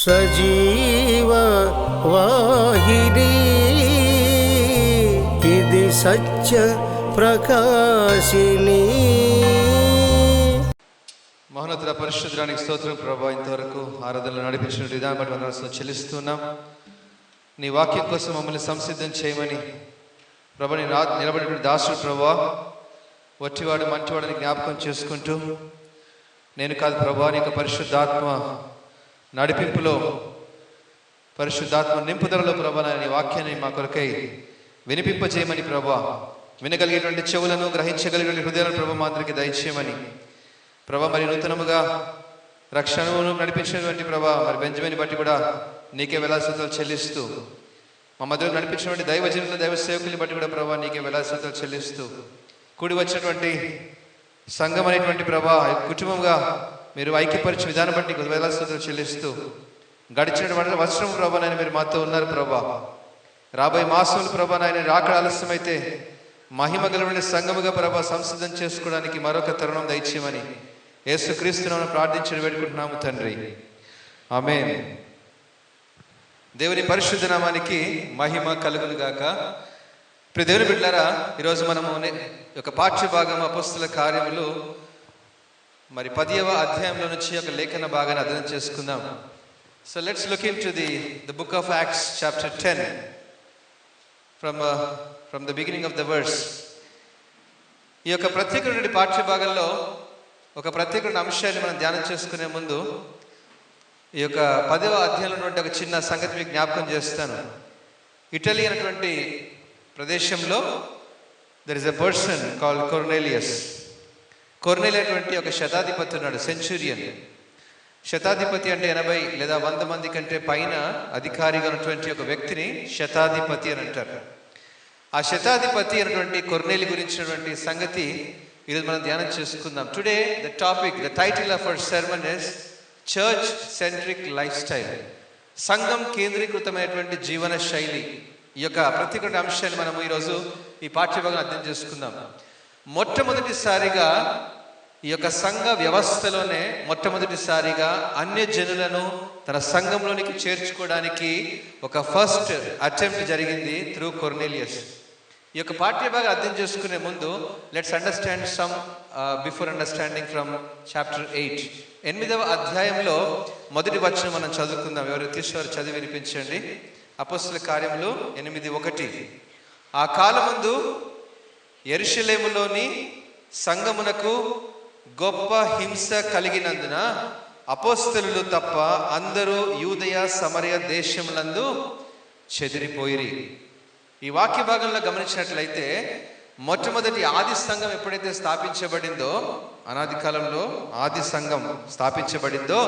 సజీవ వాహిని ఇది సత్య ప్రకాశిని. మహోన్నతుల పరిశుద్ధానికి స్తోత్రం ప్రభా. ఇంతవరకు ఆరాధనలు నడిపించిన విధానం బట్టి వందనాలు చెల్లిస్తున్నాం. నీ వాక్యం కోసం మమ్మల్ని సంసిద్ధం చేయమని ప్రభా, నీ నిలబడినటువంటి దాసుడు ప్రభా, వట్టివాడు మంచివాడిని జ్ఞాపకం చేసుకుంటూ, నేను కాదు ప్రభా, నీ యొక్క పరిశుద్ధాత్మ నడిపింపులో, పరిశుద్ధాత్మ నింపుదలలో ప్రభా నీ వాక్యాన్ని మా కొరకై వినిపింపజేయమని ప్రభా, వినగలిగేటువంటి చెవులను, గ్రహించగలిగినటువంటి హృదయాలను ప్రభా మా అందరికీ దయచేయమని ప్రభా. మరి నూతనముగా రక్షణను నడిపించినటువంటి ప్రభా, మరి బెంజమిన్ బట్టి కూడా నీకే వేలాస్తుతులు చెల్లిస్తూ, మా మధ్యలో నడిపించినటువంటి దైవజనుల దైవ సేవకుల్ని బట్టి కూడా ప్రభా నీకే వేలాస్తుతులు చెల్లిస్తూ, కూడి వచ్చినటువంటి సంఘం అనేటువంటి ప్రభా కుటుంబంగా మీరు ఐక్యపరిచిన విధానం బట్టి వేలాస్తుతులు చెల్లిస్తూ, గడిచినటువంటి వర్షం ప్రభా నాయన మీరు మాతో ఉన్నారు ప్రభా. రాబోయే మాసములు ప్రభా నాయన రాకడ ఆలస్యమైతే మహిమ గలమైన సంఘముగా ప్రభా సంసిద్ధం చేసుకోవడానికి మరొక తరుణం దయచేయమని యేసుక్రీస్తునామమున ప్రార్థించి వేడుకుంటున్నాము తండ్రి, ఆమేన్. దేవుని పరిశుద్ధ నామానికి మహిమ కలుగును గాక. ప్రియ దేవుని బిడ్డలారా, ఈరోజు మనము ఒక పాఠ్య భాగం అపోస్తల కార్యములు మరి 10వ అధ్యాయంలో నుంచి ఒక లేఖన భాగాన్ని అధ్యయనం చేసుకుందాం. So let's look into the book of Acts chapter 10 from the beginning of the verse. ఈ యొక్క ప్రత్యేకమైన పాఠ్య భాగంలో ఒక ప్రత్యేకమైన అంశాన్ని మనం ధ్యానం చేసుకునే ముందు ఈ యొక్క 10వ అధ్యాయంలో ఉన్నటువంటి ఒక చిన్న సంగతి మీకు జ్ఞాపకం చేస్తాను. ఇటలీ అనేటువంటి ప్రదేశంలో there is a person called Cornelius. Cornelius ఒక శతాధిపతి ఉన్నాడు, సెంచురియన్. శతాధిపతి అంటే 80 లేదా 100 మంది కంటే పైన అధికారిగా ఉన్నటువంటి ఒక వ్యక్తిని శతాధిపతి అని అంటారు. ఆ శతాధిపతి అనేటువంటి కొర్నేలి గురించినటువంటి సంగతి ఈరోజు మనం ధ్యానం చేసుకుందాం. Today the topic, the title of our sermon is church centric life style. సంఘం కేంద్రీకృతమైనటువంటి జీవన శైలి. ఈ యొక్క ప్రత్యేక అంశాన్ని మనము ఈరోజు ఈ పాఠ్యభాగం అర్థం చేసుకుందాం. మొట్టమొదటిసారిగా ఈ యొక్క సంఘ వ్యవస్థలోనే మొట్టమొదటిసారిగా అన్య జనులను తన సంఘంలోనికి చేర్చుకోవడానికి ఒక ఫస్ట్ అటెంప్ట్ జరిగింది త్రూ కొర్నేలియస్. ఈ యొక్క పాఠ్యభాగం అర్థం చేసుకునే ముందు let's understand some before understanding from chapter 8. 8వ అధ్యాయంలో మొదటి వచనం మనం చదువుకుందాం. ఎవరు తీసుకోవారు చదివి వినిపించండి. అపోస్తల కార్యములు 8:1. ఆ కాలమందు యెరూషలేములోని సంఘమునకు గొప్ప హింస కలిగినందున అపోస్తలులు తప్ప అందరూ యూదయ సమరయ దేశములందు చెదిరిపోయిరి. ఈ వాక్య భాగంలో గమనించినట్లయితే మొట్టమొదటి ఆది సంఘం ఎప్పుడైతే స్థాపించబడిందో, అనాది కాలంలో ఆది సంఘం స్థాపించబడిందో,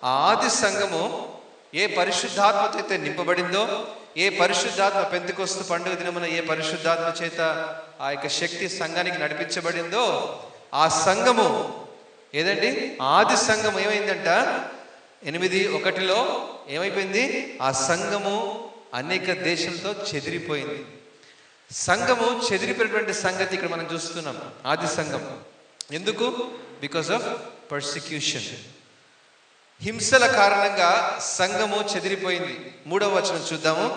ఆ ఆది సంఘము ఏ పరిశుద్ధాత్మతో అయితే నింపబడిందో, ఏ పరిశుద్ధాత్మ పెంతెకొస్తు పండుగ దినమున ఏ పరిశుద్ధాత్మ చేత ఆ యొక్క శక్తి సంఘానికి నడిపించబడిందో, ఆ సంఘము ఏదండి, ఆది సంఘం ఏమైందంట 8:1 ఏమైపోయింది? ఆ సంఘము అనేక దేశంతో చెదిరిపోయింది. సంఘము చెదిరిపోయినటువంటి సంగతి ఇక్కడ మనం చూస్తున్నాం. ఆది సంఘం ఎందుకు? Because of persecution. హింసల కారణంగా సంఘము చెదిరిపోయింది. 3వ వచనం చూద్దాము.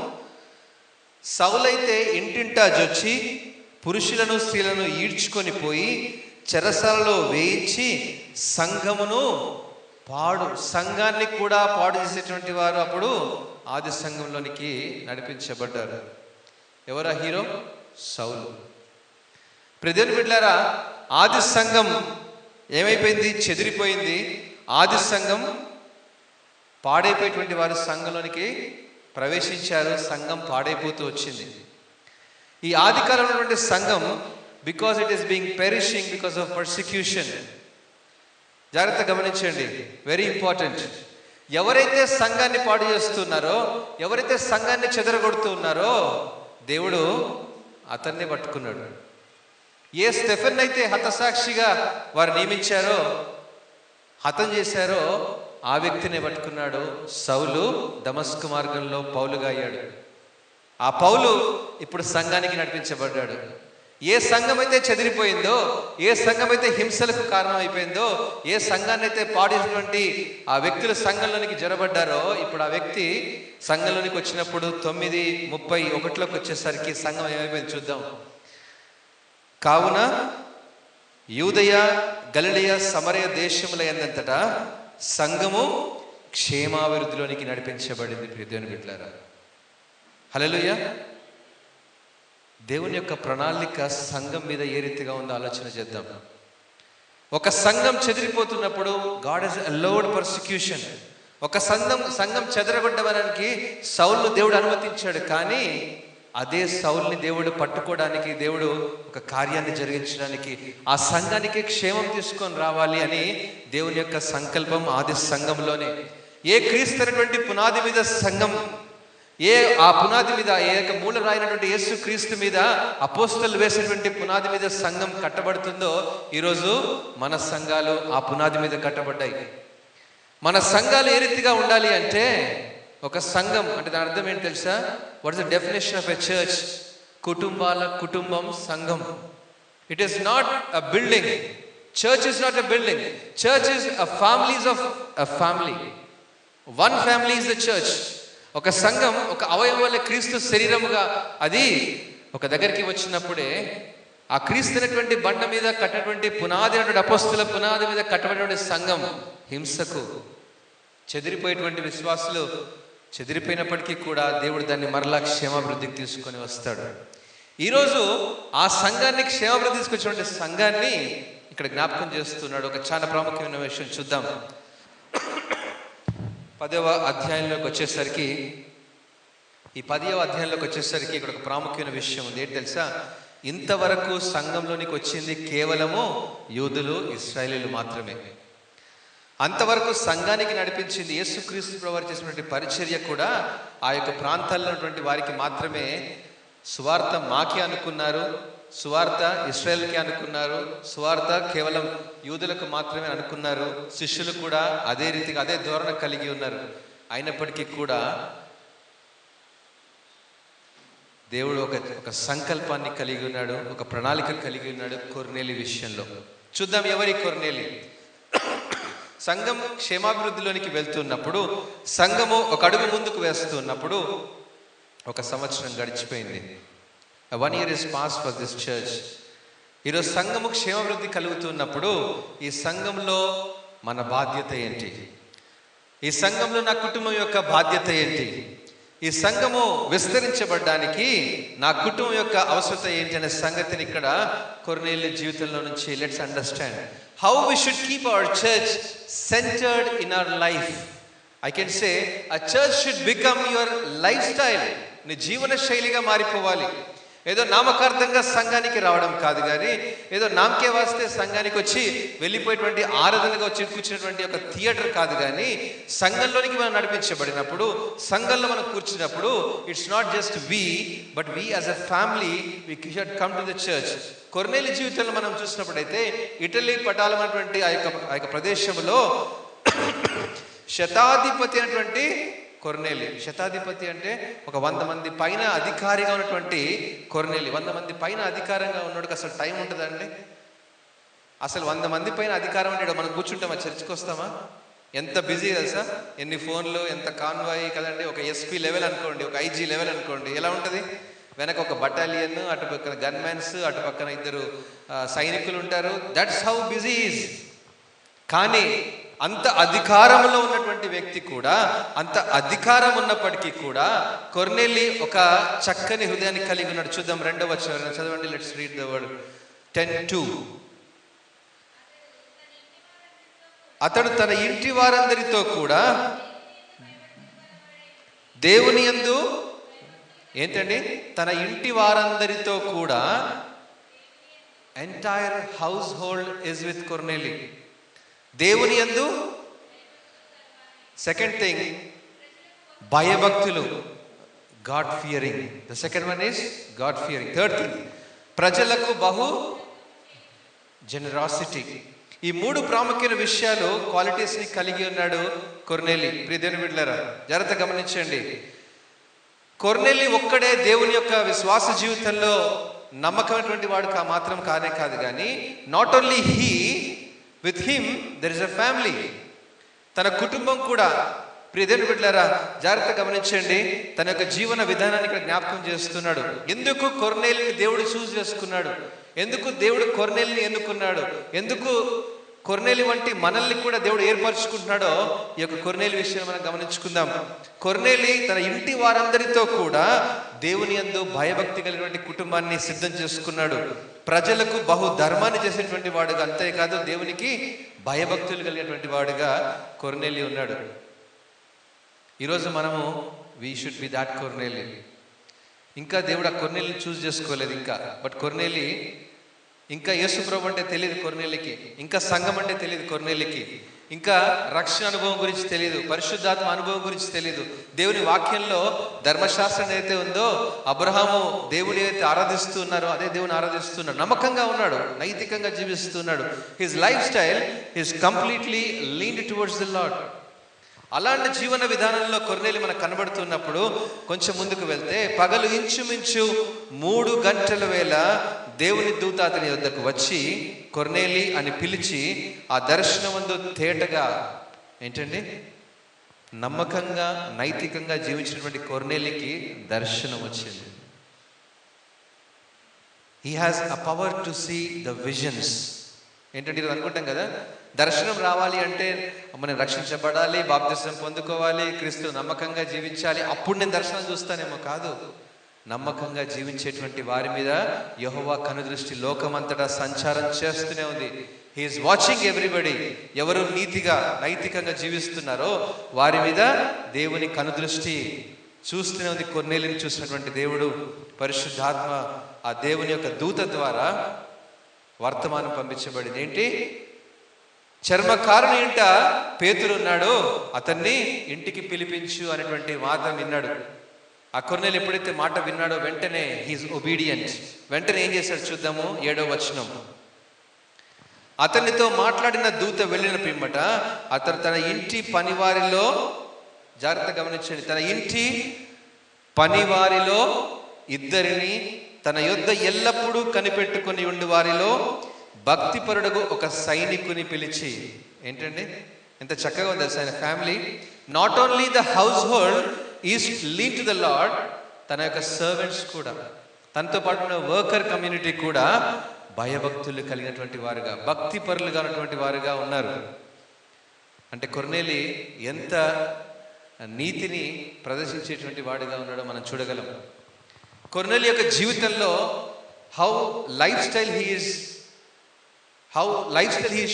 సౌలైతే ఇంటింటా జొచ్చి పురుషులను స్త్రీలను ఈడ్చుకొని పోయి చెరసాలలో వేయించి సంఘమును సంఘాన్ని కూడా పాడు చేసేటువంటి వారు అప్పుడు ఆది సంఘంలోనికి నడిపించబడ్డారు. ఎవరా హీరో? సౌలు. ప్రియమైన బిడ్డలారా, ఆది సంఘం ఏమైపోయింది? చెదిరిపోయింది. ఆది సంఘం పాడైపోయేటువంటి వారు సంఘంలోనికి ప్రవేశించారు. సంఘం పాడైపోతూ వచ్చింది. ఈ ఆది కాలంలో ఉన్నటువంటి సంఘం because it is being perishing because of persecution. జాగ్రత్త గమనించండి, వెరీ ఇంపార్టెంట్. ఎవరైతే సంఘాన్ని పాడు చేస్తున్నారో, ఎవరైతే సంఘాన్ని చెదరగొడుతూ ఉన్నారో, దేవుడు అతన్ని పట్టుకున్నాడు. ఏ స్టెఫెన్ అయితే హతసాక్షిగా వారు నియమించారో, హతం చేశారో, ఆ వ్యక్తిని పట్టుకున్నాడు. సౌలు దమస్కు మార్గంలో పౌలుగా అయ్యాడు. ఆ పౌలు ఇప్పుడు సంఘానికి నడిపించబడ్డాడు. ఏ సంఘం అయితే చెదిరిపోయిందో, ఏ సంఘం అయితే హింసలకు కారణం అయిపోయిందో, ఏ సంఘాన్ని అయితే పాడేసినటువంటి ఆ వ్యక్తులు సంఘంలోనికి జొరబడ్డారో, ఇప్పుడు ఆ వ్యక్తి సంఘంలోనికి వచ్చినప్పుడు 9:31 వచ్చేసరికి సంఘం ఏమైపోయింది చూద్దాం. కావున యూదయ, గలిలయ, సమరయ దేశముల యందంతటా సంఘము క్షేమాభివృద్ధిలోనికి నడిపించబడింది. ప్రియ దేవుని బిడ్డలారా, హల్లెలూయా. దేవుని యొక్క ప్రణాళిక సంఘం మీద ఏ రీతిగా ఉందో ఆలోచన చేద్దాం. ఒక సంఘం చెదిరిపోతున్నప్పుడు గాడ్ హస్ అలౌడ్ పర్సిక్యూషన్. ఒక సంఘం చెదరగొట్టడానికి సౌలును దేవుడు అనుమతించాడు, కానీ అదే సౌలుని దేవుడు పట్టుకోవడానికి, దేవుడు ఒక కార్యాన్ని జరిగించడానికి, ఆ సంఘానికి క్షేమం తీసుకొని రావాలి అని దేవుని యొక్క సంకల్పం ఆది సంఘంలోనే. ఏ క్రీస్తున్నటువంటి పునాది మీద సంఘం, ఆ పునాది మీద, ఏ యొక్క మూల రాయినటువంటి యేసు క్రీస్తు మీద అపోస్తలు వేసినటువంటి పునాది మీద సంఘం కట్టబడుతుందో, ఈరోజు మన సంఘాలు ఆ పునాది మీద కట్టబడ్డాయి. మన సంఘాలు ఏ రీతిగా ఉండాలి అంటే, ఒక సంఘం అంటే దాని అర్థం ఏంటి తెలుసా? What is the definition of a church? కుటుంబాల కుటుంబం సంఘం. It is not a building. Church is not a building. Church is a families of a family. One family is the church. ఒక సంఘం ఒక అవయవం వల్ల క్రీస్తు శరీరముగా అది ఒక దగ్గరికి వచ్చినప్పుడే, ఆ క్రీస్తు అనేటువంటి బండ మీద కట్టినటువంటి పునాది అయినటువంటి అపోస్తల పునాది మీద కట్టబడినటువంటి సంఘం హింసకు, చెదిరిపోయేటువంటి విశ్వాసులు చెదిరిపోయినప్పటికీ కూడా దేవుడు దాన్ని మరలా క్షేమాభివృద్ధికి తీసుకొని వస్తాడు. ఈరోజు ఆ సంఘాన్ని క్షేమాభివృద్ధి తీసుకొచ్చినటువంటి సంఘాన్ని ఇక్కడ జ్ఞాపకం చేస్తున్నాడు. ఒక చాలా ప్రాముఖ్యమైన విషయం చూద్దాం. 10వ అధ్యాయంలోకి వచ్చేసరికి, ఈ 10వ అధ్యాయంలోకి వచ్చేసరికి ఇక్కడ ఒక ప్రాముఖ్యమైన విషయం ఉంది. ఏంటి తెలుసా? ఇంతవరకు సంఘంలోనికి వచ్చింది కేవలము యూదులు, ఇశ్రాయేలీలు మాత్రమే. అంతవరకు సంఘానికి నడిపించింది యేసుక్రీస్తు ప్రభువు చేసినటువంటి పరిచర్య కూడా ఆ యొక్క ప్రాంతాల్లో ఉన్నటువంటి వారికి మాత్రమే. సువార్త మాకే అనుకున్నారు, సువార్త ఇశ్రాయేల్కి అనుకున్నారు, సువార్త కేవలం యూదులకు మాత్రమే అనుకున్నారు. శిష్యులు కూడా అదే రీతిగా అదే ధోరణ కలిగి ఉన్నారు. అయినప్పటికీ కూడా దేవుడు ఒక సంకల్పాన్ని కలిగి ఉన్నాడు, ఒక ప్రణాళిక కలిగి ఉన్నాడు కొర్నేలి విషయంలో. చూద్దాం ఎవరి కొర్నేలి. సంఘం క్షేమాభివృద్ధిలోనికి వెళ్తున్నప్పుడు, సంఘము ఒక అడుగు ముందుకు వేస్తున్నప్పుడు, ఒక సంవత్సరం గడిచిపోయింది. 1 year is passed for this church. ఈరోజు సంఘము క్షేమాభివృద్ధి కలుగుతున్నప్పుడు ఈ సంఘంలో మన బాధ్యత ఏంటి? ఈ సంఘంలో నా కుటుంబం యొక్క బాధ్యత ఏంటి? ఈ సంఘము విస్తరించబడ్డానికి నా కుటుంబం యొక్క అవసరత ఏంటి అనే సంగతిని ఇక్కడ కొర్నేలి జీవితంలో నుంచి let's understand how we should keep our church centered in our life. I can say a church should become your lifestyle. నీ జీవన శైలిగా మారిపోవాలి. ఏదో నామకార్థంగా సంఘానికి రావడం కాదు, కానీ ఏదో నామకే వాస్తే సంఘానికి వచ్చి వెళ్ళిపోయేటువంటి ఆరాధనగా వచ్చి కూర్చున్నటువంటి ఒక థియేటర్ కాదు, కానీ సంఘంలోనికి మనం నడిపించబడినప్పుడు, సంఘంలో మనం కూర్చున్నప్పుడు it's not just we but we as a family we should come to the church. కొర్నేలి జీవితంలో మనం చూసినప్పుడైతే ఇటలీ పటాలం అనేటువంటి ఆ యొక్క ప్రదేశంలో శతాధిపతి అయినటువంటి కొర్నేలి. శతాధిపతి అంటే ఒక 100 మంది పైన అధికారిగా ఉన్నటువంటి కొర్నేలి. 100 మంది పైన అధికారంగా ఉన్నాడు. అసలు టైం ఉంటుందండి? అసలు 100 మంది పైన అధికారం ఉండేది మనం కూర్చుంటామా? చర్చికి వస్తామా? ఎంత బిజీ తెలుసా? ఎన్ని ఫోన్లు, ఎంత కాన్వాయ్ కదండి. ఒక ఎస్పీ లెవెల్ అనుకోండి, ఒక ఐజీ లెవెల్ అనుకోండి, ఎలా ఉంటుంది? వెనక ఒక బటాలియన్, అటు పక్కన గన్మెన్స్, అటు పక్కన 2 సైనికులు ఉంటారు. That's how busy is. కానీ అంత అధికారంలో ఉన్నటువంటి వ్యక్తి కూడా, అంత అధికారం ఉన్నప్పటికీ కూడా కొర్నేలి ఒక చక్కని హృదయాన్ని కలిగి ఉన్నాడు. చూద్దాం 2వ వచనం చదవండి. Let's read the word 10:2. అతడు తన ఇంటి వారందరితో కూడా దేవుని యందు ఏంటండి? తన ఇంటి వారందరితో కూడా entire household is with కొర్నేలి. దేవుని యందు. సెకండ్ థింగ్, భయభక్తులు, God fearing. The second one is God fearing. Third thing, ప్రజలకు బహు జనరాసిటీ. ఈ 3 ప్రాముఖ్యమైన విషయాలు, క్వాలిటీస్ని కలిగి ఉన్నాడు కొర్నేలి. ప్రియ దేవుని బిడ్డలారా జాగ్రత్త గమనించండి. కొర్నేలి ఒక్కడే దేవుని యొక్క విశ్వాస జీవితంలో నమ్మకమైనటువంటి వాడు మాత్రం కానే కాదు, కానీ not only he, with him there is a family. తన కుటుంబం కూడా. ప్రియ దేవుని బిడ్డలారా, జాగ్రత్త గమనించండి. తన యొక్క జీవన విధానాన్ని ఇక్కడ జ్ఞాపకం చేస్తున్నాడు. ఎందుకు కొర్నేలిని దేవుడు చూస్ చేసుకున్నాడు? ఎందుకు దేవుడు కొర్నేలిని ఎన్నుకున్నాడు? ఎందుకు కొర్నేలి వంటి మనల్ని కూడా దేవుడు ఏర్పరచుకుంటున్నాడో ఈ యొక్క కొర్నేలి విషయం మనం గమనించుకుందాం. కొర్నేలి తన ఇంటి వారందరితో కూడా దేవుని యందు భయభక్తి కలిగినటువంటి కుటుంబాన్ని సిద్ధం చేసుకున్నాడు. ప్రజలకు బహు ధర్మాన్ని చేసేటువంటి వాడుగా, అంతేకాదు దేవునికి భయభక్తులు కలిగినటువంటి వాడుగా కొర్నేలి ఉన్నాడు. ఈరోజు మనము వీ షుడ్ బి దాట్ కొర్నేలి. ఇంకా దేవుడు ఆ కొర్నేలిని చూస్ చేసుకోలేదు ఇంకా. బట్ కొర్నేలి ఇంకా యేసు ప్రభు అంటే తెలియదు కొర్నేలికి, ఇంకా సంఘం అంటే తెలియదు కొర్నేలికి, ఇంకా రక్షణ అనుభవం గురించి తెలియదు, పరిశుద్ధాత్మ అనుభవం గురించి తెలియదు. దేవుని వాక్యంలో ధర్మశాస్త్రం ఏదైతే ఉందో, అబ్రహాము దేవుని ఏదైతే ఆరాధిస్తున్నారో అదే దేవుని ఆరాధిస్తున్నాడు. నమ్మకంగా ఉన్నాడు, నైతికంగా జీవిస్తున్నాడు. His life style is completely leaned towards the lord. అలాంటి జీవన విధానంలో కొర్నేలి మనకు కనబడుతున్నప్పుడు కొంచెం ముందుకు వెళ్తే, పగలు ఇంచుమించు 3 గంటల వేళ దేవుని దూత అతని వద్దకు వచ్చి కొర్నేలి అని పిలిచి ఆ దర్శనమందు తేటగా, ఏంటండి, నమ్మకంగా నైతికంగా జీవించినటువంటి కొర్నేలికి దర్శనం వచ్చింది. He has a power to see the visions. ఏంటంటే ఈరోజు అనుకుంటాం కదా, దర్శనం రావాలి అంటే మనం రక్షించబడాలి, బాప్తిసం పొందుకోవాలి, క్రీస్తు నమ్మకంగా జీవించాలి, అప్పుడు నేను దర్శనం చూస్తానేమో. కాదు, నమ్మకంగా జీవించేటువంటి వారి మీద యెహోవా కనుదృష్టి లోకమంతటా సంచారం చేస్తూనే ఉంది. He's watching everybody. ఎవరు నీతిగా నైతికంగా జీవిస్తున్నారో వారి మీద దేవుని కనుదృష్టి చూస్తూనే ఉంది. కొర్నేలిని చూసినటువంటి దేవుడు పరిశుద్ధాత్మ ఆ దేవుని యొక్క దూత ద్వారా వర్తమానం పంపించబడింది. ఏంటి? చర్మకారుని ఇంట పేతురు ఉన్నాడు, అతన్ని ఇంటికి పిలిపించు అనేటువంటి మాట విన్నాడు. ఆ కొర్నేలి ఎప్పుడైతే మాట విన్నాడో వెంటనే హీఈస్ ఒబీడియంట్. వెంటనే ఏం చేశాడు చూద్దాము, 7వ వచనం. అతనితో మాట్లాడిన దూత వెళ్ళిన పిమ్మట అతను తన ఇంటి పనివారిలో, జాగ్రత్త గమనించండి, తన ఇంటి పనివారిలో 2 తన యొద్ద ఎల్లప్పుడూ కనిపెట్టుకుని ఉండి వారిలో భక్తిపరుడుగు ఒక సైనికుని పిలిచి, ఏంటండి ఎంత చక్కగా ఉంది ఆయన family. Not only the house hold is lead to the lord, తన యొక్క సర్వెంట్స్ కూడా, తనతో పాటు ఉన్న వర్కర్ కమ్యూనిటీ కూడా భయభక్తులు కలిగినటువంటి వారుగా, భక్తిపరులుగా ఉన్నటువంటి వారుగా ఉన్నారు. అంటే కొర్నేలి ఎంత నీతిని ప్రదర్శించేటువంటి వాడిగా ఉన్నాడో మనం చూడగలం. కొర్నేలి యొక్క జీవితంలో how life style he is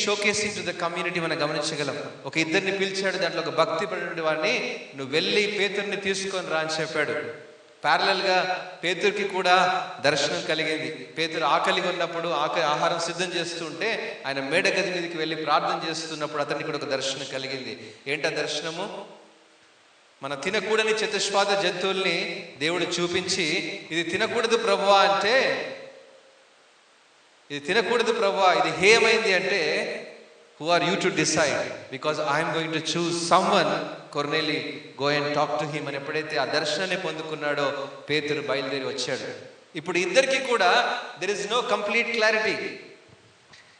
showcasing to the community మనం గమనించగలం. ఒక 2 పిలిచాడు, దాంట్లో ఒక భక్తి పడినటువంటి వాడిని నువ్వు వెళ్ళి పేతురుని తీసుకొని రా అని చెప్పాడు. ప్యారలల్గా పేతురుకి కూడా దర్శనం కలిగింది. పేతురు ఆకలిగా ఉన్నప్పుడు ఆహారం సిద్ధం చేస్తూ ఉంటే ఆయన మేడ గది మీదకి వెళ్ళి ప్రార్థన చేస్తున్నప్పుడు అతనికి కూడా ఒక దర్శనం కలిగింది. ఏంటా దర్శనము? మన తినకూడని చతుష్పాద జంతువుల్ని దేవుడు చూపించి, ఇది తినకూడదు ప్రభువా అంటే, ఇది తినకూడదు ప్రభువా, ఇది హేయమైంది అంటే, who are you to decide? Because I am going to choose someone. కొర్నేలి, go and talk to him అని ఎప్పుడైతే ఆ దర్శనాన్ని పొందుకున్నాడో పేతురు బయలుదేరి వచ్చాడు. ఇప్పుడు ఇద్దరికి కూడా there is no complete clarity.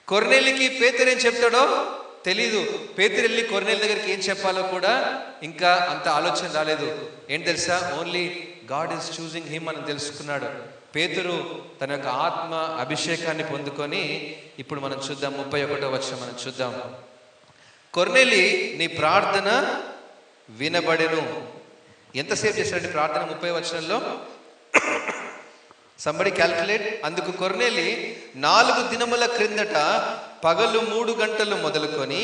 కొర్నేలికి పేతురు ఏం చెప్తాడో తెలీదు. పేతురు వెళ్ళి కొర్నేలి దగ్గరికి ఏం చెప్పాలో కూడా ఇంకా అంత ఆలోచన రాలేదు. ఏం తెలుసా, only God is choosing him అని తెలుసుకున్నాడు. పేతురు తన యొక్క ఆత్మ అభిషేకాన్ని పొందుకొని, ఇప్పుడు మనం చూద్దాం 31వ వచనం మనం చూద్దాం. కొర్నేలి, నీ ప్రార్థన వినబడెను. ఎంతసేపు చేశాడు ప్రార్థన? 30వ వచనంలో సంబడి క్యాల్కులేట్. అందుకు కొర్నేలి, 4 దినముల క్రిందట పగలు 3 గంటలు మొదలుకొని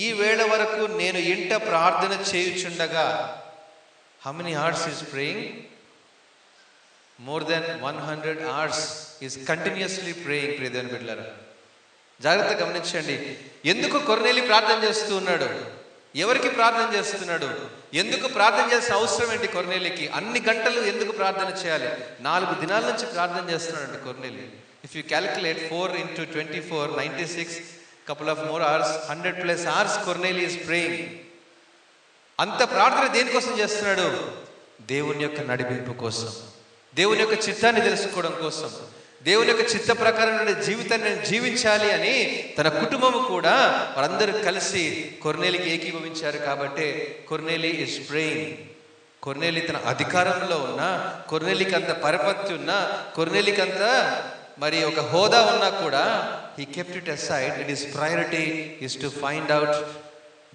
ఈ వేళ వరకు నేను ఇంట ప్రార్థన చేయుచుండగా. How many hours is praying? More than 100 hours is continuously praying. ప్రియ దేవుని బిడ్డలారా, జాగ్రత్త గమనించండి. ఎందుకు కొర్నేలి ప్రార్థన చేస్తూ ఉన్నాడు? ఎవరికి ప్రార్థన చేస్తున్నాడు? ఎందుకు ప్రార్థన చేసిన అవసరం ఏంటి కొర్నేలికి? అన్ని గంటలు ఎందుకు ప్రార్థన చేయాలి? 4 దినాల నుంచి ప్రార్థన చేస్తున్నాడు కొర్నేలి. If you calculate 4 into 24, 96, couple of more hours, 100+ hours కొర్నేలి is praying. అంత ప్రార్థన దేనికోసం చేస్తున్నాడు? దేవుని యొక్క నడిపింపు కోసం, దేవుని యొక్క చిత్తాన్ని తెలుసుకోవడం కోసం, దేవుని యొక్క చిత్త ప్రకారం జీవితాన్ని నేను జీవించాలి అని తన కుటుంబము కూడా వారందరూ కలిసి కొర్నేలికి ఏకీభవించారు. కాబట్టి కొర్నేలి ఇస్ ప్రేయింగ్. కొర్నేలి తన అధికారంలో ఉన్న, కొర్నేలికి అంత పరపత్తి ఉన్న, కొర్నేలికి అంత మరి ఒక హోదా ఉన్నా కూడా he kept it aside and his priority is to find out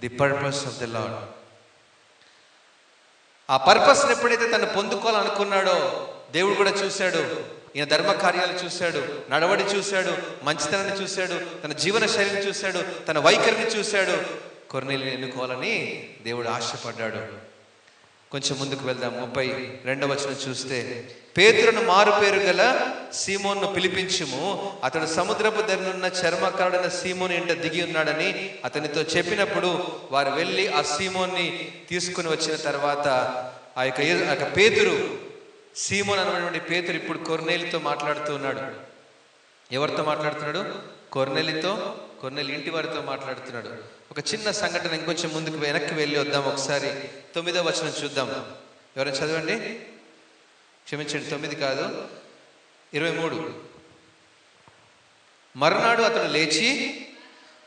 the purpose of the Lord. ఆ పర్పస్ ఎప్పుడైతే తను పొందుకోవాలనుకున్నాడో దేవుడు కూడా చూశాడు. ఈయన ధర్మ కార్యాలు చూశాడు, నడవడి చూశాడు, మంచితనాన్ని చూశాడు, తన జీవన శైలిని చూశాడు, తన వైఖరిని చూశాడు. కొర్నేలిని ఎన్నుకోవాలని దేవుడు ఆశపడ్డాడు. కొంచెం ముందుకు వెళ్దాం. 32వ వచనం చూస్తే, పేతురును మారు పేరు గల సీమోన్ను పిలిపించుము, అతడు సముద్రపు ధరనున్న చర్మకారుడైన సీమోను ఇంట దిగి ఉన్నాడని అతనితో చెప్పినప్పుడు వారు వెళ్ళి ఆ సీమోన్ని తీసుకుని వచ్చిన తర్వాత ఆ యొక్క పేతురు, సీమోన్ అనేటువంటి పేతురు ఇప్పుడు కొర్నేలితో మాట్లాడుతూ ఉన్నాడు. ఎవరితో మాట్లాడుతున్నాడు? కొర్నేలితో, కొర్నేలి ఇంటి వారితో మాట్లాడుతున్నాడు. ఒక చిన్న సంఘటన ఇంకొంచెం ముందుకు వెనక్కి వెళ్ళి వద్దాం. ఒకసారి 9వ వచనం చూద్దాం. ఎవరైనా చదవండి. క్షమించండి, 9 కాదు, 23. మరునాడు అతడు లేచి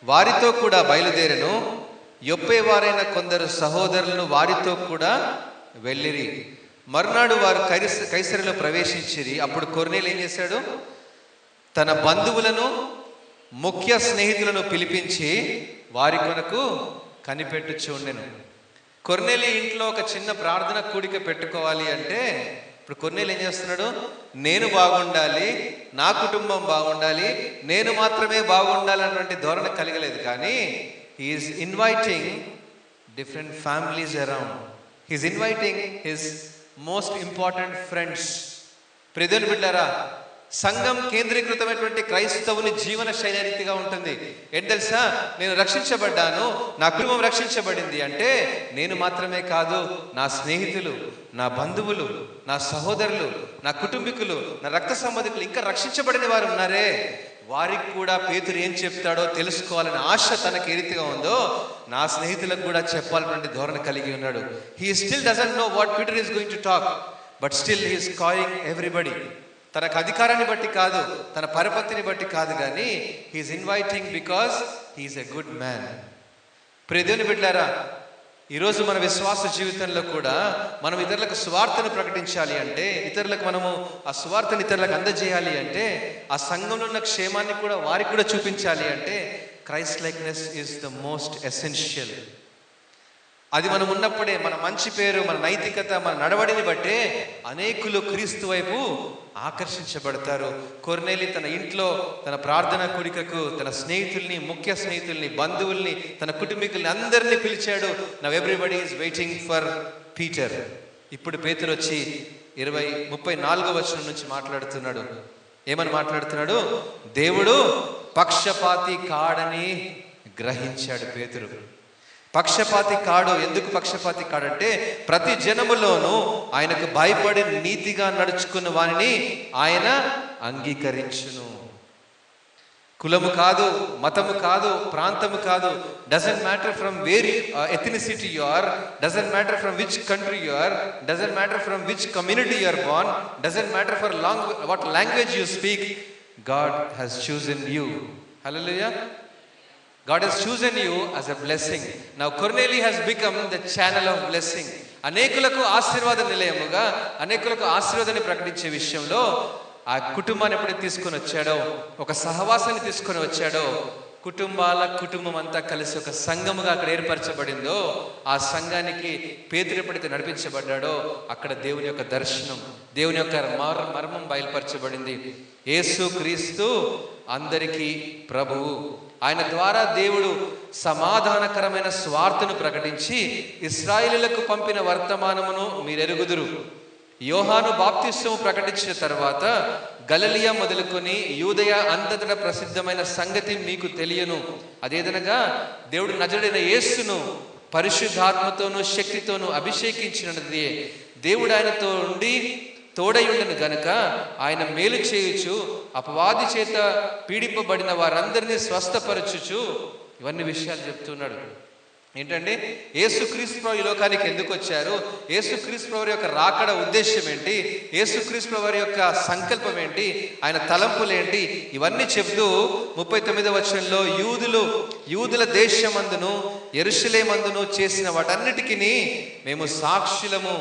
వారితో కూడా బయలుదేరెను. యొప్పే వారైన కొందరు సహోదరులను వారితో కూడా వెళ్ళిరి. మరునాడు వారు కైసరిలో ప్రవేశించిరి. అప్పుడు కొర్నేలి ఏం చేశాడు? తన బంధువులను, ముఖ్య స్నేహితులను పిలిపించి వారి కొరకు కనిపెట్టుచుండెను. కొర్నేలి ఇంట్లో ఒక చిన్న ప్రార్థన కూడిక పెట్టుకోవాలి అంటే ఇప్పుడు కొర్నేలి ఏం చేస్తున్నాడు? నేను బాగుండాలి, నా కుటుంబం బాగుండాలి, నేను మాత్రమే బాగుండాలి అన్నటువంటి ధోరణ కలిగలేదు. కానీ he's inviting different families around. He's inviting his most important friends. ప్రియమైన బిడ్డారా, సంఘం కేంద్రీకృతమైనటువంటి క్రైస్తవుని జీవన శైలి రీతిగా ఉంటుంది. ఏంటి తెలుసా? నేను రక్షించబడ్డాను, నా కుటుంబం రక్షించబడింది అంటే నేను మాత్రమే కాదు, నా స్నేహితులు, నా బంధువులు, నా సహోదరులు, నా కుటుంబీకులు, నా రక్త సంబంధికులు, ఇంకా రక్షించబడిన వారు ఉన్నారే, వారికి కూడా పేతురు ఏం చెప్తాడో తెలుసుకోవాలని ఆశ తనకి ఏ రీతిగా ఉందో నా స్నేహితులకు కూడా చెప్పాలన్నటువంటి ధోరణ కలిగి ఉన్నాడు. He still doesn't know what Peter is going to talk, but still he is calling everybody. తనకు అధికారాన్ని బట్టి కాదు, తన పరపతిని బట్టి కాదు, కానీ he's inviting because he's a good man. ప్రియదేవుని బిడ్డలారా, ఈరోజు మన విశ్వాస జీవితంలో కూడా మనం ఇతరులకు స్వార్థను ప్రకటించాలి అంటే, ఇతరులకు మనము ఆ స్వార్థను ఇతరులకు అందజేయాలి అంటే, ఆ సంఘంలో ఉన్న క్షేమాన్ని కూడా వారికి కూడా చూపించాలి అంటే Christ likeness is the most essential. అది మనం ఉన్నప్పుడే మన మంచి పేరు, మన నైతికత, మన నడవడిని బట్టే అనేకులు క్రీస్తు వైపు ఆకర్షించబడతారు. కొర్నేలి తన ఇంట్లో తన ప్రార్థన కూడికకు తన స్నేహితుల్ని, ముఖ్య స్నేహితుల్ని, బంధువుల్ని, తన కుటుంబీకుల్ని అందరినీ పిలిచాడు. Now everybody is waiting for Peter. ఇప్పుడు పేతురు వచ్చి 34వ వచనం నుంచి మాట్లాడుతున్నాడు. ఏమని మాట్లాడుతున్నాడు? దేవుడు పక్షపాతి కాడని గ్రహించాడు పేతురు. పక్షపాతి కాడు. ఎందుకు పక్షపాతి కాడంటే ప్రతి జనములోనూ ఆయనకు భయపడి నీతిగా నడుచుకున్న వారిని ఆయన అంగీకరించును. కులము కాదు, మతము కాదు, ప్రాంతము కాదు. Doesn't matter from where ethnicity you are, doesn't matter from which country you are, doesn't matter from which community you are born, doesn't matter for what language you speak. God has chosen you. Hallelujah. God has chosen you as a blessing. Now Corneli has become the channel of blessing. అనేకులకు ఆశీర్వాద నిలయముగా, అనేకులకు ఆశీర్వాదాన్ని ప్రకటించే విషయంలో ఆ కుటుంబాన్ని ఎప్పుడైతే తీసుకొని వచ్చాడో, ఒక సహవాసాన్ని తీసుకొని వచ్చాడో, కుటుంబం అంతా కలిసి ఒక సంఘముగా అక్కడ ఏర్పరచబడిందో, ఆ సంఘానికి పేతురు ఎప్పుడైతే నడిపించబడ్డాడో అక్కడ దేవుని యొక్క దర్శనం, దేవుని యొక్క మర్మం బయలుపరచబడింది. యేసు క్రీస్తు అందరికీ ప్రభువు. ఆయన ద్వారా దేవుడు సమాధానకరమైన స్వార్థను ప్రకటించి ఇశ్రాయేలులకు పంపిన వర్తమానమును మీరెరుగుదురు. యోహాను బాప్తిస్మము ప్రకటించిన తర్వాత గలిలయ మొదలుకొని యూదయ అంతటా ప్రసిద్ధమైన సంగతి మీకు తెలియను. అదేదనగా దేవుడు నజరుడైన యేసును పరిశుద్ధాత్మతోనూ శక్తితోనూ అభిషేకించినదే. దేవుడు ఆయనతో ఉండి తోడయుండను గనుక ఆయన మేలు చేయుచు అపవాది చేత పీడింపబడిన వారందరినీ స్వస్థపరచుచు, ఇవన్నీ విషయాలు చెప్తున్నాడు. ఏంటంటే యేసుక్రీస్తు ప్రభు ఈ లోకానికి ఎందుకు వచ్చారు, యేసుక్రీస్తు ప్రభు యొక్క రాకడ ఉద్దేశం ఏంటి, యేసుక్రీస్తు ప్రభు యొక్క సంకల్పం ఏంటి, ఆయన తలంపులు ఏంటి, ఇవన్నీ చెప్తూ 39వ వచనంలో యూదుల దేశమందును యెరూషలేమందును చేసిన వాటన్నిటికీ మేము సాక్షులము,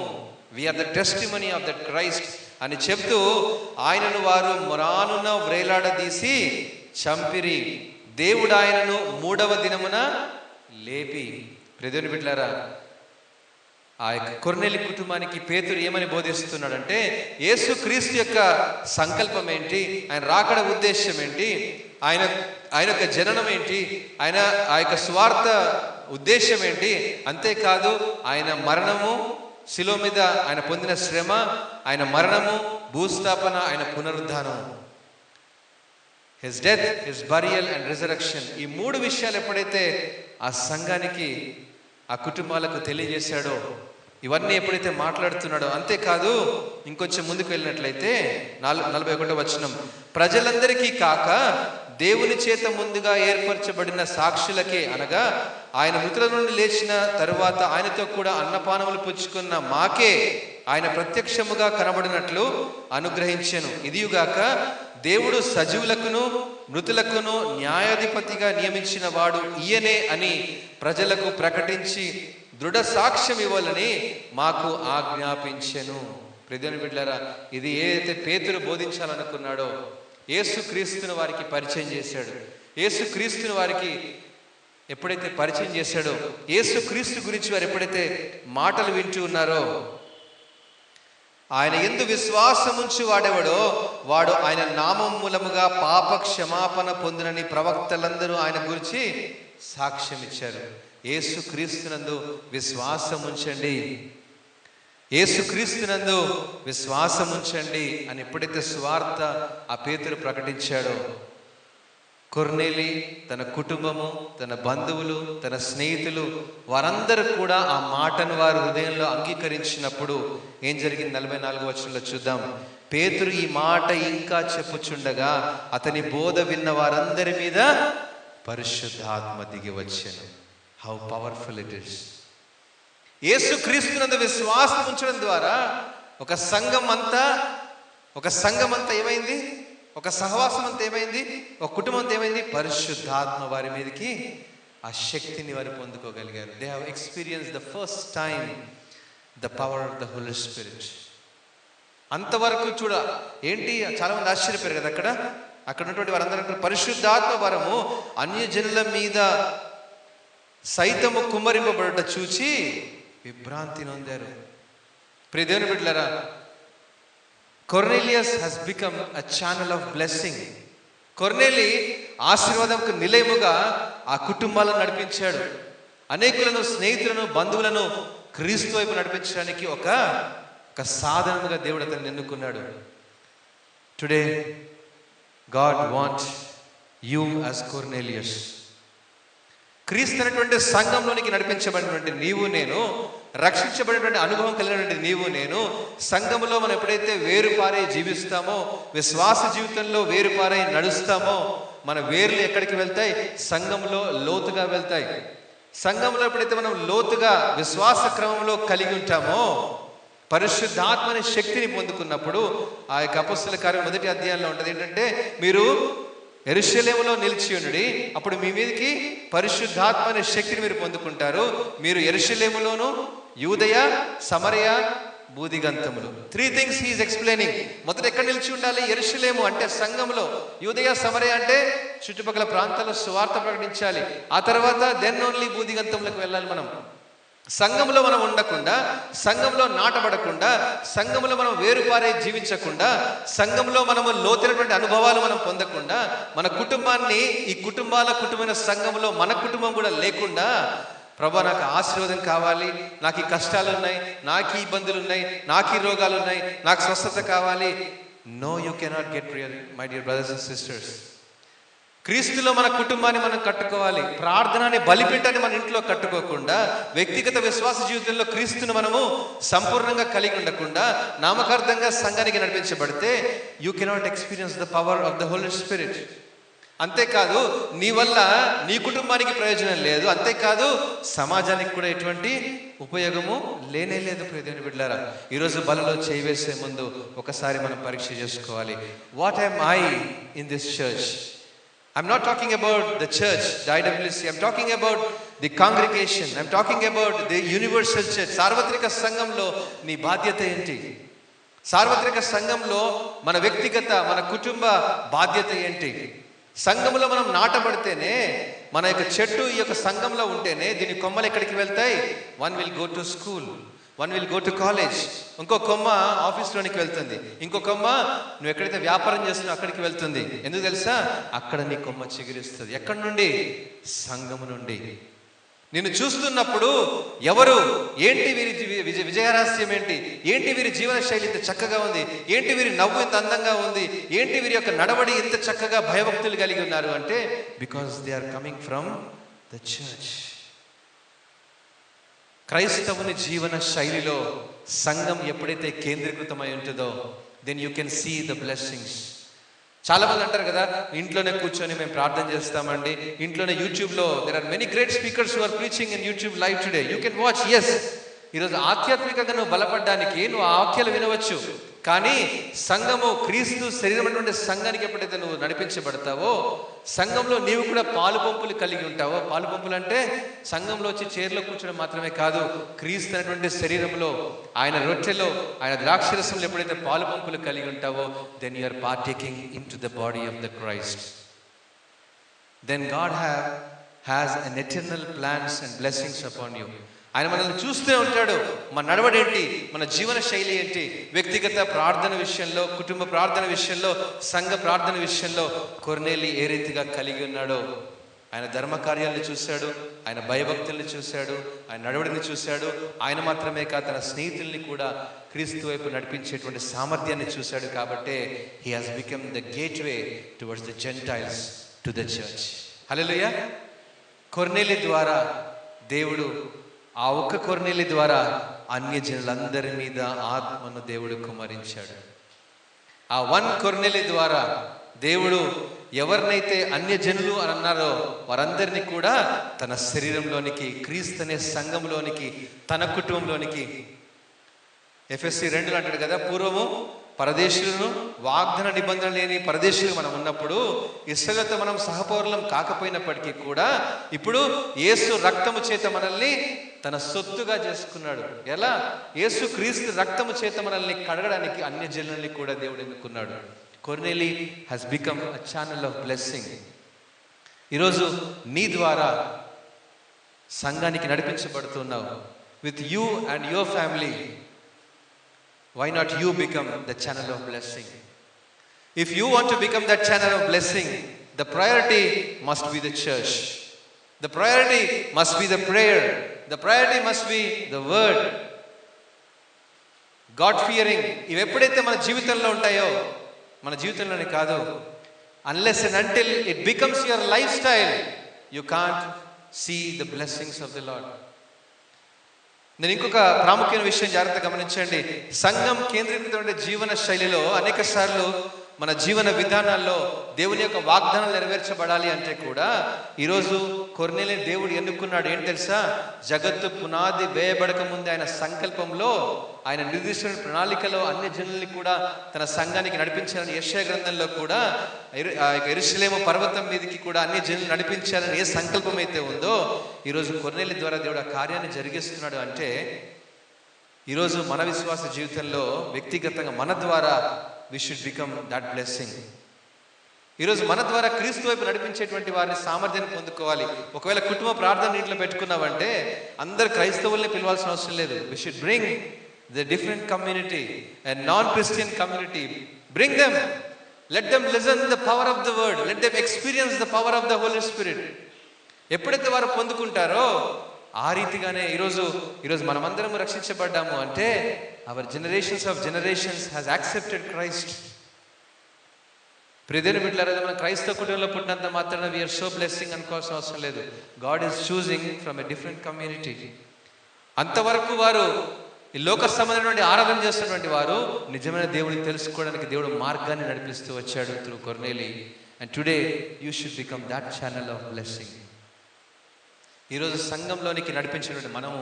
we are the testimony of that Christ అని చెప్తూ ఆయనను వారు మొరానున వ్రేలాడదీసి చంపిరి, దేవుడు ఆయనను 3వ దినమున లేపి. ప్రియదేవుని బిడ్డలారా, ఆ యొక్క కొర్నేలి కుటుంబానికి పేతురు ఏమని బోధిస్తున్నాడంటే యేసుక్రీస్తు యొక్క సంకల్పం ఏంటి, ఆయన రాకడ ఉద్దేశం ఏంటి, ఆయన యొక్క జననం ఏంటి, ఆ యొక్క స్వార్థ ఉద్దేశం ఏంటి, అంతేకాదు ఆయన మరణము, శిలువ మీద ఆయన పొందిన శ్రమ, ఆయన మరణము, భూస్థాపన, ఆయన పునరుద్ధానము, his death, his burial and resurrection, ఈ 3 విషయాలు ఎప్పుడైతే ఆ సంఘానికి, ఆ కుటుంబాలకు తెలియజేశాడో, ఇవన్నీ ఎప్పుడైతే మాట్లాడుతున్నాడో, అంతేకాదు ఇంకొంచెం ముందుకు వెళ్ళినట్లయితే 41వ వచనం, ప్రజలందరికీ కాక దేవుని చేత ముందుగా ఏర్పరచబడిన సాక్షులకే, అనగా ఆయన మృతుల నుండి లేచిన తరువాత ఆయనతో కూడా అన్నపానములు పుచ్చుకున్న మాకే ఆయన ప్రత్యక్షముగా కనబడినట్లు అనుగ్రహించెను. ఇదియుగాక దేవుడు సజీవులకును మృతులకును న్యాయాధిపతిగా నియమించిన వాడు ఈయనే అని ప్రజలకు ప్రకటించి దృఢ సాక్ష్యం ఇవ్వాలని మాకు ఆజ్ఞాపించెను. ప్రియదేవుని బిడ్డలారా, ఇది ఏదైతే పేతురు బోధించాలనుకున్నాడో యేసుక్రీస్తును వారికి పరిచయం చేశాడు. యేసుక్రీస్తును వారికి ఎప్పుడైతే పరిచయం చేశాడో, యేసుక్రీస్తు గురించి వారు ఎప్పుడైతే మాటలు వింటూ ఉన్నారో, ఆయన యందు విశ్వాసముంచు వాడెవడో వాడు ఆయన నామం మూలముగా పాప క్షమాపణ పొందునని ప్రవక్తలందరూ ఆయన గురించి సాక్ష్యం ఇచ్చారు. యేసుక్రీస్తునందు విశ్వాసముంచండి, యేసుక్రీస్తునందు విశ్వాసముంచండి అని ఎప్పుడైతే సువార్త ఆ పేతురు ప్రకటించాడో, కొర్నేలి, తన కుటుంబము, తన బంధువులు, తన స్నేహితులు, వారందరూ కూడా ఆ మాటను వారి హృదయంలో అంగీకరించినప్పుడు ఏం జరిగింది? 44వ వచనంలో చూద్దాం. పేతురు ఈ మాట ఇంకా చెప్పుచుండగా అతని బోధ విన్న వారందరి మీద పరిశుద్ధాత్మ దిగి వచ్చెను. How powerful it is! యేసుక్రీస్తునందు విశ్వాసం ఉంచడం ద్వారా ఒక సంఘం అంతా ఏమైంది? ఒక సహవాసం అంతా ఏమైంది? ఒక కుటుంబం అంతా ఏమైంది? పరిశుద్ధాత్మ వారి మీదకి ఆ శక్తిని వారు పొందుకోగలిగారు. They have experience the first time the power of the Holy Spirit. అంతవరకు ఏంటి, చాలా మంది ఆశ్చర్యపోయారు కదా అక్కడ ఉన్నటువంటి వారందరూ పరిశుద్ధాత్మ వరము అన్యజనుల మీద సైతము కుమ్మరింపబడుట చూచి విభ్రాంతి నొందారు. ప్రియ దేవుని బిడ్డలారా, Cornelius has become a channel of blessing. కొర్నేలి ఆశీర్వాదంకు నిలయముగా ఆ కుటుంబాలను నడిపించాడు. అనేకులను, స్నేహితులను, బంధువులను క్రీస్తు వైపు నడిపించడానికి ఒక సాధనముగా దేవుడు అతన్ని ఎన్నుకున్నాడు. Today God wants you as Cornelius. క్రీస్తు అనేటువంటి సంఘంలోనికి నడిపించబడినటువంటి నీవు నేను, రక్షించబడినటువంటి అనుభవం కలిగినటువంటి నీవు నేను, సంఘంలో మనం ఎప్పుడైతే వేరుపారై జీవిస్తామో, విశ్వాస జీవితంలో వేరుపారై నడుస్తామో, మన వేర్లు ఎక్కడికి వెళ్తాయి? సంఘంలో లోతుగా వెళ్తాయి. సంఘంలో ఎప్పుడైతే మనం లోతుగా విశ్వాస క్రమంలో కలిగి ఉంటామో, పరిశుద్ధాత్మని శక్తిని పొందుకున్నప్పుడు, ఆ యొక్క అపొస్తలుల కార్యం 1వ అధ్యాయంలో ఉంటుంది ఏంటంటే, మీరు యెరూషలేములో నిలిచి ఉండి అప్పుడు మీ మీదకి పరిశుద్ధాత్మ అనే శక్తిని మీరు పొందుకుంటారు. మీరు యెరూషలేములోను, యూదయ, సమరయ, బూదిగంతములు. 3 things he is explaining. మొదట ఎక్కడ నిలిచి ఉండాలి? యెరూషలేము అంటే సంఘంలో, యూదయ, సమరయ అంటే చుట్టుపక్కల ప్రాంతాల్లో సువార్త ప్రకటించాలి. ఆ తర్వాత దెన్ ఓన్లీ బూదిగంతములకు వెళ్ళాలి. మనం సంఘంలో మనం ఉండకుండా, సంఘంలో నాటబడకుండా, సంఘంలో మనం వేరుపారే జీవించకుండా, సంఘంలో మనము లోతైనటువంటి అనుభవాలు మనం పొందకుండా, మన కుటుంబాన్ని, ఈ కుటుంబమైన సంఘంలో మన కుటుంబం కూడా లేకుండా, ప్రభా నాకు ఆశీర్వాదం కావాలి, నాకు ఈ కష్టాలు ఉన్నాయి, నాకు ఈ ఇబ్బందులు ఉన్నాయి, నాకు ఈ రోగాలు ఉన్నాయి, నాకు స్వస్థత కావాలి. No, you cannot get real my dear brothers and sisters. క్రీస్తులో మన కుటుంబాన్ని మనం కట్టుకోవాలి. ప్రార్థనని, బలిపీఠాన్ని మన ఇంట్లో కట్టుకోకుండా, వ్యక్తిగత విశ్వాస జీవితంలో క్రీస్తును మనము సంపూర్ణంగా కలిగి ఉండకుండా, నామకార్థంగా సంఘానికి నడిపించబడితే you cannot experience the power of the Holy Spirit. అంతేకాదు నీ వల్ల నీ కుటుంబానికి ప్రయోజనం లేదు, అంతేకాదు సమాజానికి కూడా ఎటువంటి ఉపయోగము లేనే లేదు. ప్రియమైన బిడ్డలారా, ఈరోజు బలలో చేయి వేసే ముందు ఒకసారి మనం పరీక్ష చేసుకోవాలి. What am I in this church? I'm not talking about the church, the IWC. I'm talking about the congregation. I'm talking about the universal church. సార్వత్రిక సంఘంలో నీ బాధ్యత ఏంటి? సార్వత్రిక సంఘంలో మన వ్యక్తిగత, మన కుటుంబ బాధ్యత ఏంటి? సంఘంలో మనం నాటబడితేనే, మన యొక్క చెట్టు ఈ యొక్క సంఘంలో ఉంటేనే దీని కొమ్మలు ఎక్కడికి వెళ్తాయి? One will go to school, one will go to college, ఇంకో కొమ్మ ఆఫీస్లోనికి వెళ్తుంది, ఇంకో కొమ్మ నువ్వు ఎక్కడైతే వ్యాపారం చేస్తున్నావు అక్కడికి వెళ్తుంది. ఎందుకు తెలుసా? అక్కడ నీ కొమ్మ చిగురిస్తుంది. ఎక్కడి నుండి? సంఘము నుండి. నిన్ను చూస్తున్నప్పుడు ఎవరు, ఏంటి వీరి విజయరహస్యం ఏంటి, ఏంటి వీరి జీవన శైలి ఇంత చక్కగా ఉంది, ఏంటి వీరి నవ్వు ఇంత అందంగా ఉంది, ఏంటి వీరి యొక్క నడవడి ఇంత చక్కగా భయభక్తులు కలిగి ఉన్నారు అంటే because they are coming from the church. క్రైస్తవుని జీవన శైలిలో సంఘం ఎప్పుడైతే కేంద్రీకృతమై ఉంటుందో then you can see the blessings. చాలా మంది అంటారు కదా, ఇంట్లోనే కూర్చొని మేము ప్రార్థన చేస్తామండి, ఇంట్లోనే యూట్యూబ్లో there are many great speakers who are preaching in YouTube live today, you can watch. Yes, ఈరోజు ఆధ్యాత్మికంగా నువ్వు బలపడడానికి నువ్వు ఆ వాక్యాలు వినవచ్చు. కానీ సంఘము, క్రీస్తు శరీరం అటువంటి సంఘానికి ఎప్పుడైతే నువ్వు నడిపించబడతావో సంఘంలో నీవు కూడా పాలు పంపులు కలిగి ఉంటావో, పాలు పంపులు అంటే సంఘంలో వచ్చి చైర్లో కూర్చోడం మాత్రమే కాదు, క్రీస్తు అనేటువంటి శరీరంలో, ఆయన రొట్టెలో, ఆయన ద్రాక్షరసంలో ఎప్పుడైతే పాలు పంపులు కలిగి ఉంటావో then you are partaking into the body of the Christ. Then God has an eternal plans and blessings upon you. ఆయన మనల్ని చూస్తూనే ఉంటాడు. మన నడవడి ఏంటి, మన జీవన శైలి ఏంటి, వ్యక్తిగత ప్రార్థన విషయంలో, కుటుంబ ప్రార్థన విషయంలో, సంఘ ప్రార్థన విషయంలో కొర్నేలి ఏ రీతిగా కలిగి ఉన్నాడో. ఆయన ధర్మ కార్యాలను చూశాడు, ఆయన భయభక్తుల్ని చూశాడు, ఆయన నడవడిని చూశాడు. ఆయన మాత్రమే కాదు, తన స్నేహితుల్ని కూడా క్రీస్తు వైపు నడిపించేటువంటి సామర్థ్యాన్ని చూశాడు. కాబట్టే he has become the gateway towards the Gentiles to the church. Hallelujah. కొర్నేలి ద్వారా దేవుడు, ఆ ఒక్క కొర్నేలి ద్వారా అన్యజనులందరి మీద ఆత్మను దేవుడు కుమ్మరించాడు. ఆ వన్ కొర్నేలి ద్వారా దేవుడు ఎవరినైతే అన్యజనులు అని అన్నారో వారందరినీ కూడా తన శరీరంలోనికి, క్రీస్తు అనే సంఘంలోనికి, తన కుటుంబంలోనికి. ఎఫెసీ 2 అంటాడు కదా, పూర్వము పరదేశులను, వాగ్దాన నిబంధన లేని పరదేశులు మనం ఉన్నప్పుడు ఇశ్రాయేలుతో మనం సహపౌరులం కాకపోయినప్పటికీ కూడా ఇప్పుడు యేసు రక్తము చేత మనల్ని తన సొత్తుగా చేసుకున్నాడు. ఎలా? యేసు క్రీస్తు రక్తము చేత మనల్ని కడగడానికి అన్యజనుల్ని కూడా దేవుడు ఎన్నుకున్నాడు. కొర్నేలి has become a channel of blessing. ఈరోజు నీ ద్వారా సంఘానికి నడిపించబడుతున్నావు. With you and your family, why not you become the channel of blessing? If you want to become that channel of blessing, the priority must be the church. The priority must be the prayer. The priority must be the word. God fearing. ఇవి ఎప్పుడైతే మన జీవితంలో ఉంటాయో, మన జీవితంలోనే కాదు, unless and until it becomes your lifestyle, you can't see the blessings of the Lord. నేను ఇంకొక ప్రాముఖ్యమైన విషయం జాగ్రత్తగా గమనించండి. సంఘం కేంద్రీకృతమైన జీవన శైలిలో అనేక సార్లు మన జీవన విధానాల్లో దేవుని యొక్క వాగ్దానాలు నెరవేర్చబడాలి అంటే కూడా ఈరోజు కొర్నేలి దేవుడు ఎన్నుకున్నాడు. ఏంటి తెలుసా? జగత్తు పునాది వేయబడక ముందే ఆయన సంకల్పంలో, ఆయన నిర్దిష్ట ప్రణాళికలో అన్ని జనుల్ని కూడా తన సంఘానికి నడిపించాలని యెషయా గ్రంథంలో కూడా యెరూషలేము పర్వతం మీదకి కూడా అన్ని జనులు నడిపించాలని ఏ సంకల్పం అయితే ఉందో ఈరోజు కొర్నేలి ద్వారా దేవుడు ఆ కార్యాన్ని జరిగిస్తున్నాడు. అంటే ఈరోజు మన విశ్వాస జీవితంలో వ్యక్తిగతంగా మన ద్వారా we should become that blessing. ఈరోజు మన ద్వారా క్రీస్తు వైపు నడిపించేటువంటి వారిని సామర్థ్యాన్ని పొందుకోవాలి. ఒకవేళ కుటుంబ ప్రార్థన ఇంట్లో పెట్టుకున్నామంటే అందరు క్రైస్తవుల్ని పిలవాల్సిన అవసరం లేదు. we should bring the different community and non-Christian community, bring them, let them listen the power of the word, let them experience the power of the Holy Spirit. ఎప్పుడైతే వారు పొందుకుంటారో ఆ రీతిగానే ఈరోజు మనమందరం రక్షించబడ్డాము అంటే our generations of generations has accepted Christ. ప్రియమైన బిడ్డలారా, మన క్రైస్తవ కుటుంబంలో పుట్టినంత మాత్రాన we are so blessing అనుకోవాల్సిన అవసరం లేదు. God is choosing from a different community. అంతవరకు వారు ఈ లోక సంబంధమైన ఆరాధన చేస్తున్నటువంటి వారు నిజమైన దేవుడిని తెలుసుకోవడానికి దేవుడు మార్గాన్ని నడిపిస్తూ వచ్చాడు through కొర్నేలి. And today you should become that channel of blessing. ఈరోజు సంఘంలోనికి నడిపించినటువంటి మనము,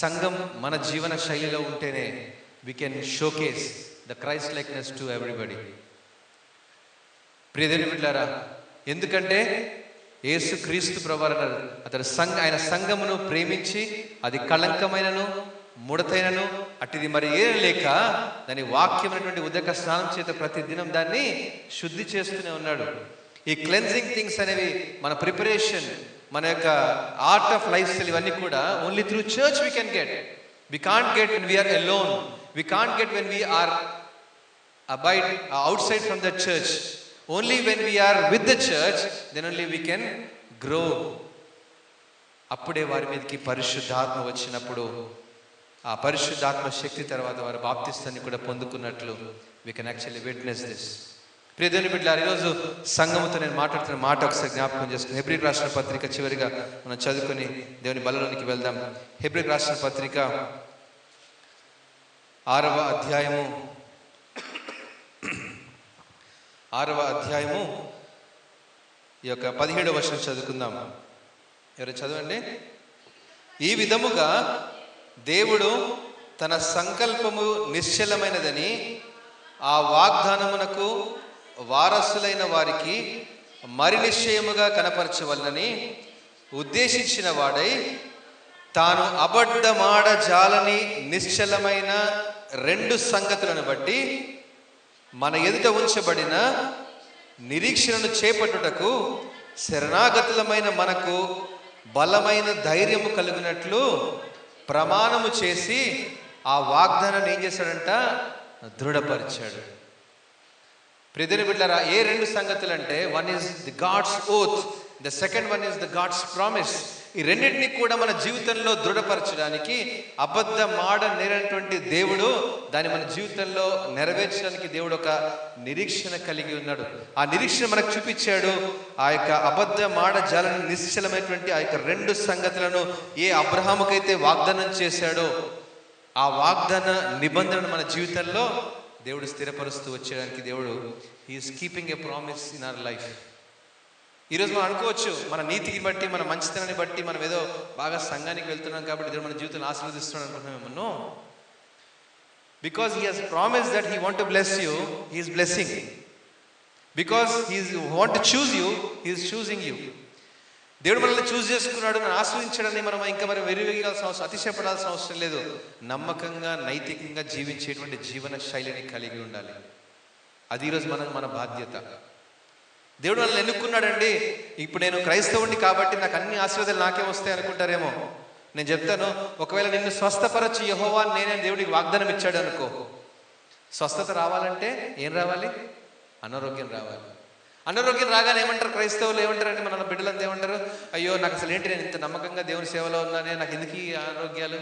సంఘం మన జీవన శైలిలో ఉంటేనే we can showcase the Christ likeness to everybody. ప్రియదేవుని బిడ్డలారా, ఎందుకంటే యేసు క్రీస్తు ప్రభువు అన్నారు, అతడు ఆయన సంఘమును ప్రేమించి అది కళంకమైనను ముడతైనను అట్టిది మరి ఏ లేక దాని వాక్యమైనటువంటి ఉదక స్నానం చేత ప్రతి దినం దాన్ని శుద్ధి చేస్తూనే ఉన్నాడు. ఈ క్లెన్జింగ్ థింగ్స్ అనేవి మన ప్రిపరేషన్, మన యొక్క ఆర్ట్ ఆఫ్ లైఫ్ స్టైల్, ఇవన్నీ కూడా only through church we can get. We can't get when we are alone. We can't get when we are outside from the church. Only when we are with the church, then only we can grow. అప్పుడే వారి మీదకి పరిశుద్ధాత్మ వచ్చినప్పుడు ఆ పరిశుద్ధాత్మ శక్తి తర్వాత వారు బాప్తిస్తాన్ని కూడా పొందుకున్నట్లు we can actually witness this. ప్రియ దేవుని బిడ్డలారా, ఈరోజు సంఘముతో నేను మాట్లాడుతున్న మాట ఒకసారి జ్ఞాపకం చేసుకుని హెబ్రీ రాసిన పత్రిక చివరిగా మనం చదువుకొని దేవుని బలలోనికి వెళ్దాం. హెబ్రీ రాసిన పత్రిక 6వ అధ్యాయము ఈ యొక్క 17వ వచనం చదువుకుందాం. ఎవరు చదవండి. ఈ విధముగా దేవుడు తన సంకల్పము నిశ్చలమైనదని ఆ వాగ్దానమునకు వారసులైన వారికి మరి నిశ్చయముగా కనపరచవలనని ఉద్దేశించిన వాడై తాను అబద్ధమాడ జాలని నిశ్చలమైన 2 సంగతులను బట్టి మన ఎదుట ఉంచబడిన నిరీక్షణను చేపట్టుటకు శరణాగతులమైన మనకు బలమైన ధైర్యము కలిగినట్లు ప్రమాణము చేసి ఆ వాగ్దానాన్ని ఏం చేశాడంట? దృఢపరిచాడు. ప్రియదేవుని బిడ్డలారా, ఏ 2 సంగతులు అంటే, one is the God's oath, the second one is the God's promise. ఈ రెండింటినీ కూడా మన జీవితంలో దృఢపరచడానికి, అబద్ధమాడ నేరటువంటి దేవుడు దాన్ని మన జీవితంలో నెరవేర్చడానికి దేవుడు ఒక నిరీక్షణ కలిగి ఉన్నాడు. ఆ నిరీక్షణ మనకు చూపించాడు. ఆ యొక్క అబద్ధమాడ జాలని నిశ్చలమైనటువంటి ఆ యొక్క 2 సంగతులను ఏ అబ్రహాముకైతే వాగ్దానం చేశాడో ఆ వాగ్దాన నిబంధనను మన జీవితంలో దేవుడు స్థిరపరుస్తూ వచ్చేయడానికి దేవుడు he's keeping a promise in our life. ఈరోజు మనం అనుకోవచ్చు, మన నీతికి బట్టి, మన మంచితనాన్ని బట్టి మనం ఏదో బాగా సంఘానికి వెళ్తున్నాం కాబట్టి దేవుడు మన జీవితంలో ఆశీర్వదిస్తున్నాడు అనుకుంటున్నామేమో. No, because he has promised that he want to bless you, he is blessing. Because he want to choose you, he is choosing you. దేవుడు మనల్ని చూస్ చేసుకున్నాడు, మనం ఆశ్రయించడాన్ని మనం ఇంకా మనం వెరివేయాల్సిన అవసరం, అతిశయపడాల్సిన అవసరం లేదు. నమ్మకంగా నైతికంగా జీవించేటువంటి జీవన శైలిని కలిగి ఉండాలి. అది ఈరోజు మన బాధ్యత. దేవుడు మనల్ని ఎన్నుకున్నాడండి. ఇప్పుడు నేను క్రైస్తవుడిని కాబట్టి నాకు అన్ని ఆశీర్వాదాలు నాకే వస్తాయి అనుకుంటారేమో. నేను చెప్తాను, ఒకవేళ నిన్ను స్వస్థపరచు యెహోవా నేనే దేవుడికి వాగ్దానం ఇచ్చాడు అనుకో, స్వస్థత రావాలంటే ఏం రావాలి? అనారోగ్యం రావాలి. అనారోగ్యం రాగానే ఏమంటారు క్రైస్తవులు? ఏమంటారంటే మన బిడ్డలంతా ఏమంటారు? అయ్యో నాకు అసలు ఏంటి, నేను ఇంత నమ్మకంగా దేవుని సేవలో ఉన్నానే, నాకు ఎందుకు ఈ అనారోగ్యాలు?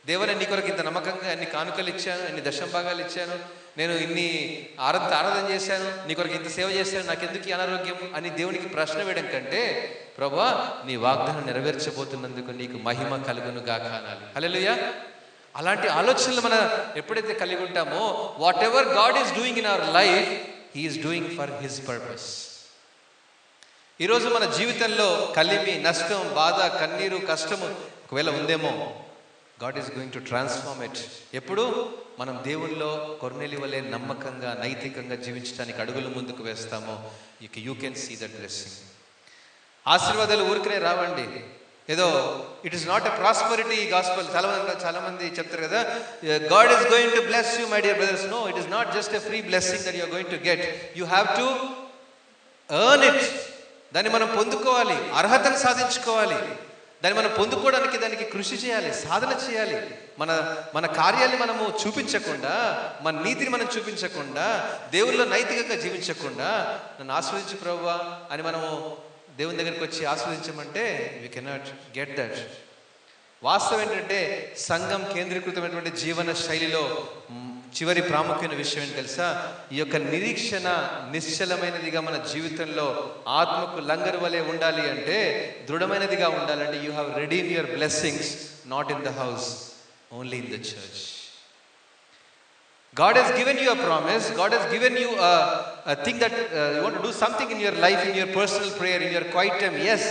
దేవుని నీ కొరకు ఇంత నమ్మకంగా ఎన్ని కానుకలు ఇచ్చాను, ఎన్ని దశంభాగాలు ఇచ్చాను, నేను ఇన్ని ఆరాధన చేశాను, నీ కొరకు ఇంత సేవ చేశాను, నాకు ఎందుకు ఈ అనారోగ్యం అని దేవునికి ప్రశ్న వేయడం కంటే, ప్రభువా నీ వాగ్దానం నెరవేర్చబోతున్నందుకు నీకు మహిమ కలుగును గాక అనాలి. హల్లెలూయా. అలాంటి ఆలోచనలు మనం ఎప్పుడైతే కలిగి ఉంటామో, what ever God is doing in our life, he is doing for his purpose. ఈరోజు మన జీవితంలో కలిమి, నష్టం, బాధ, కన్నీరు, కష్టము ఒకవేళ ఉందేమో, God is going to transform it. ఎప్పుడు మనం దేవుల్లో కొర్నేలి వలె నమ్మకంగా నైతికంగా జీవించడానికి అడుగులు ముందుకు వేస్తామో, you can see that blessing. ఆశీర్వాదాలు ఊరికనే రావండి. ఏదో it is not a prosperity gospel. చాలా మంది చెప్తారు కదా, God is going to bless you my dear brothers. No, it is not just a free blessing that you are going to get. You have to earn it. దాన్ని మనం పొందుకోవాలి, అర్హతను సాధించుకోవాలి. దాన్ని మనం పొందుకోవడానికి దానికి కృషి చేయాలి, సాధన చేయాలి. మన కార్యాన్ని మనము చూపించకుండా, మన నీతిని మనం చూపించకుండా, దేవుల్లో నైతికంగా జీవించకుండా, నన్ను ఆస్వాదించు ప్రభువా అని మనము దేవుని దగ్గరికి వచ్చి ఆస్వాదించమంటే వీ కెనాట్ గెట్ దట్. వాస్తవం ఏంటంటే, సంఘం కేంద్రీకృతమైనటువంటి జీవన శైలిలో చివరి ప్రాముఖ్యమైన విషయం ఏంటి తెలుసా? ఈ యొక్క నిరీక్షణ నిశ్చలమైనదిగా మన జీవితంలో ఆత్మకు లంగరు వలె ఉండాలి అంటే, దృఢమైనదిగా ఉండాలంటే, you have readied your blessings not in the house, only in the church. God has given you a promise. God has given you a thing that you want to do something in your life, in your personal prayer, in your quiet time. Yes,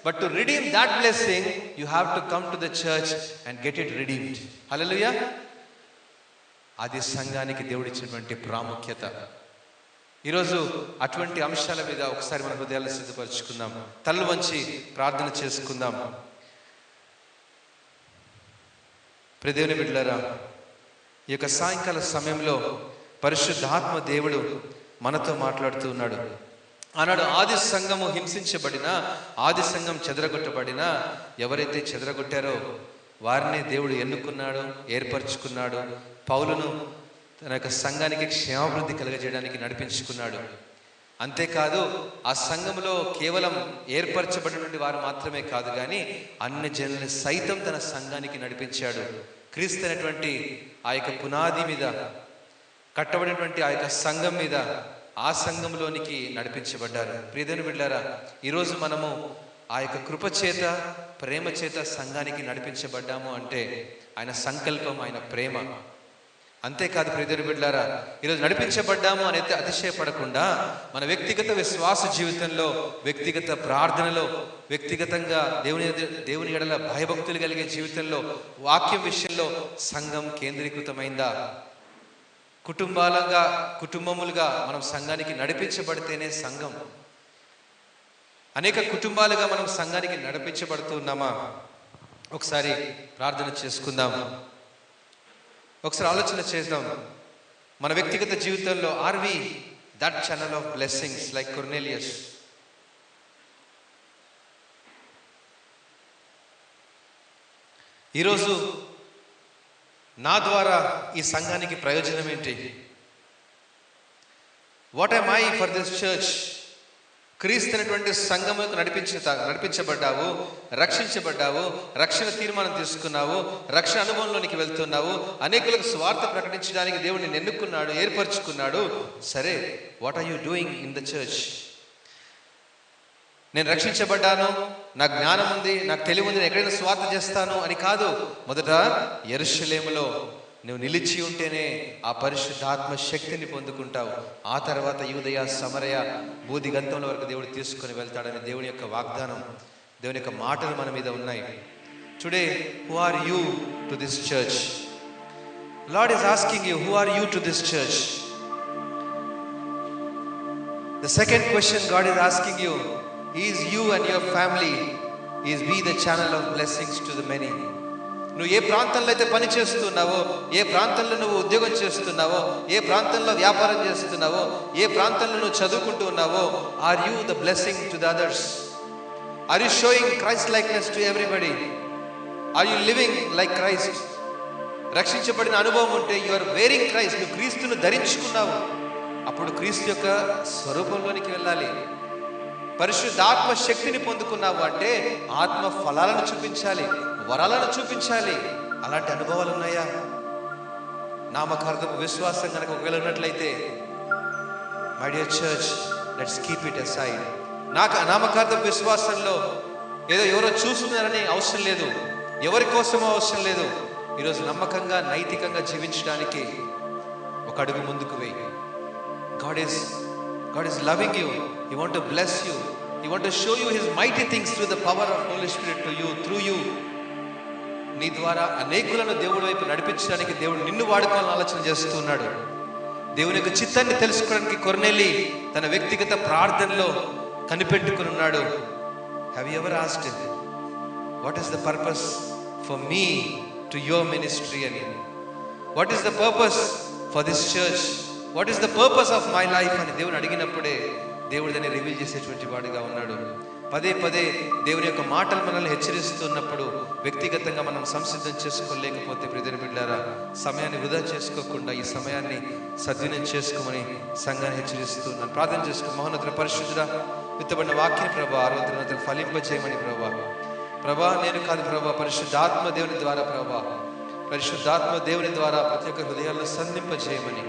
but to redeem that blessing, you have to come to the church and get it redeemed. Hallelujah. అది సంఘానికి దేవుడిచ్చినటువంటి ప్రాముఖ్యత. ఈరోజు అటువంటి అంశాల మీద ఒకసారి మన హృదయాలను సిద్ధపరచుకుందాం. తలలు వంచి ప్రార్థన చేసుకుందాం. ప్రియ దేవుని బిడ్డలారా, ఈ యొక్క సాయంకాల సమయంలో పరిశుద్ధాత్మ దేవుడు మనతో మాట్లాడుతూ ఉన్నాడు. ఆనాడు ఆది సంఘము హింసించబడినా, ఆది సంఘం చెదరగొట్టబడినా, ఎవరైతే చెదరగొట్టారో వారిని దేవుడు ఎన్నుకున్నాడు, ఏర్పరచుకున్నాడు. పౌలును తన యొక్క సంఘానికి క్షేమాభివృద్ధి కలుగజేయడానికి నడిపించుకున్నాడు. అంతేకాదు, ఆ సంఘంలో కేవలం ఏర్పరచబడినటువంటి వారు మాత్రమే కాదు కానీ అన్ని జనుల్ని సైతం తన సంఘానికి నడిపించాడు. క్రీస్తు అనేటువంటి ఆ యొక్క పునాది మీద కట్టబడినటువంటి ఆ యొక్క సంఘం మీద, ఆ సంఘంలోనికి నడిపించబడ్డారు. ప్రియదేవుని బిడ్డలారా, ఈరోజు మనము ఆ యొక్క కృప చేత, ప్రేమ చేత సంఘానికి నడిపించబడ్డాము అంటే ఆయన సంకల్పం, ఆయన ప్రేమ. అంతేకాదు ప్రియదేవుని బిడ్డలారా, ఈరోజు నడిపించబడ్డాము అనేది అతిశయపడకుండా మన వ్యక్తిగత విశ్వాస జీవితంలో, వ్యక్తిగత ప్రార్థనలో, వ్యక్తిగతంగా దేవుని ఎడల భయభక్తులు కలిగే జీవితంలో, వాక్యం విషయంలో సంఘం కేంద్రీకృతమైందా? కుటుంబములుగా మనం సంఘానికి నడిపించబడితేనే సంఘం. అనేక కుటుంబాలుగా మనం సంఘానికి నడిపించబడుతున్నామా? ఒకసారి ప్రార్థన చేసుకుందాం. ఒకసారి ఆలోచన చేద్దాం. మన వ్యక్తిగత జీవితంలో are we that channel of blessings like Cornelius? ఈరోజు నా ద్వారా ఈ సంఘానికి ప్రయోజనం ఏంటి? What am I for this church? క్రీస్తు అనేటువంటి సంఘముకు నడిపించబడ్డావు, రక్షించబడ్డావు, రక్షణ తీర్మానం తీసుకున్నావు, రక్షణ అనుభవంలోనికి వెళ్తున్నావు, అనేకులకు స్వార్థ ప్రకటించడానికి దేవుడు నిన్ను ఎన్నుకున్నాడు, ఏర్పరచుకున్నాడు. సరే, what are you doing in the church? నేను రక్షించబడ్డాను, నాకు జ్ఞానం ఉంది, నాకు తెలివి ఉంది, నేను ఎక్కడైనా స్వార్థ చేస్తాను అని కాదు. మొదట యెరూషలేములో నువ్వు నిలిచి ఉంటేనే ఆ పరిశుద్ధాత్మ శక్తిని పొందుకుంటావు. ఆ తర్వాత యూదయ, సమరయ, బూది గంతంలో వరకు దేవుడు తీసుకొని వెళ్తాడని దేవుని యొక్క వాగ్దానం, దేవుని యొక్క మాటలు మన మీద ఉన్నాయి. Today, who are you to this church? Lord is asking you, who are you to this church? The second question God is asking you is, you and your family, is be the channel of blessings to the many. నువ్వు ఏ ప్రాంతంలో అయితే పని చేస్తున్నావో, ఏ ప్రాంతంలో నువ్వు ఉద్యోగం చేస్తున్నావో, ఏ ప్రాంతంలో వ్యాపారం చేస్తున్నావో, ఏ ప్రాంతంలో నువ్వు చదువుకుంటూ ఉన్నావో, are you the blessing to the others? Are you showing Christ likeness to everybody? Are you living like Christ? రక్షించబడిన అనుభవం ఉంటే యు ఆర్ వేరింగ్ క్రైస్ట్, నువ్వు క్రీస్తును ధరించుకున్నావు. అప్పుడు క్రీస్తు యొక్క స్వరూపంలోనికి వెళ్ళాలి. పరిశుద్ధాత్మ శక్తిని పొందుకున్నావు అంటే ఆత్మ ఫలాలను చూపించాలి, వరాలను చూపించాలి. అలాంటి అనుభవాలు ఉన్నాయా? నామకార్థపు విశ్వాసం కనుక ఒకవేళ ఉన్నట్లయితే, my dear church, let's keep it aside. నాకు నామకార్థపు విశ్వాసంలో ఏదో ఎవరో చూస్తున్నారని అవసరం లేదు, ఎవరి కోసమో అవసరం లేదు. ఈరోజు నమ్మకంగా, నైతికంగా జీవించడానికి ఒక అడుగు ముందుకు వేయి. God is loving you. He want to bless you. He want to show you His mighty things through the power of Holy Spirit to you, through you. నీ ద్వారా అనేకులను దేవుడి వైపు నడిపించడానికి దేవుడు నిన్ను వాడుకోవాలని ఆలోచన చేస్తున్నాడు. దేవుని యొక్క చిత్తాన్ని తెలుసుకోవడానికి కొర్నేలి తన వ్యక్తిగత ప్రార్థనలో కనిపెట్టుకుని ఉన్నాడు. Have you ever asked him, what is the purpose for me to your ministry అని? What is the purpose for this church? What is the purpose of my life అని దేవుని అడిగినప్పుడే దేవుడు దాన్ని రివీల్ చేసేటువంటి వాడిగా ఉన్నాడు. పదే పదే దేవుని యొక్క మాటలు మనల్ని హెచ్చరిస్తున్నప్పుడు వ్యక్తిగతంగా మనం సంసిద్ధం చేసుకోలేకపోతే, ప్రియమైన బిడ్డలారా, సమయాన్ని వృధా చేసుకోకుండా ఈ సమయాన్ని సద్వినియోగం చేసుకోమని సంఘాన్ని హెచ్చరిస్తున్నాను. ప్రార్థన చేసుకో. మహోన్నతుడ, పరిశుద్ధుడా, విత్తబడిన వాక్యాన్ని ప్రభా అరవై ఫలింపజేయమని ప్రభా నేను కాదు ప్రభా, పరిశుద్ధాత్మ దేవుని ద్వారా పరిశుద్ధాత్మ దేవుని ద్వారా ప్రతి ఒక్క హృదయాలను సంధింపజేయమని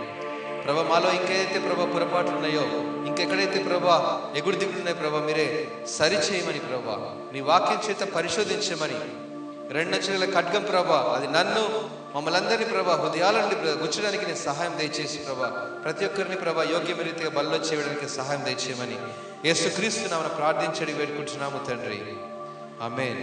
ప్రభా. మాలో ఇంకైతే ప్రభా పొరపాట్లు ఉన్నాయో, ఇంకెక్కడైతే ప్రభా ఎగుడు దిగుడున్నాయి ప్రభా, మీరే సరిచేయమని ప్రభా, నీ వాక్యం చేత పరిశోధించమని, 2 అంచుల ఖడ్గం ప్రభా, అది నన్ను మమ్మల్ని అందరినీ ప్రభా హృదయాలను గుచ్చడానికి నేను సహాయం దయచేసి ప్రభా, ప్రతి ఒక్కరిని ప్రభా యోగ్యమైన రీతిగా బల్లో చేయడానికి సహాయం దయచేయమని యేసుక్రీస్తు నామమున ప్రార్థించడి వేడుకుంటున్నాము తండ్రి. ఆమేన్.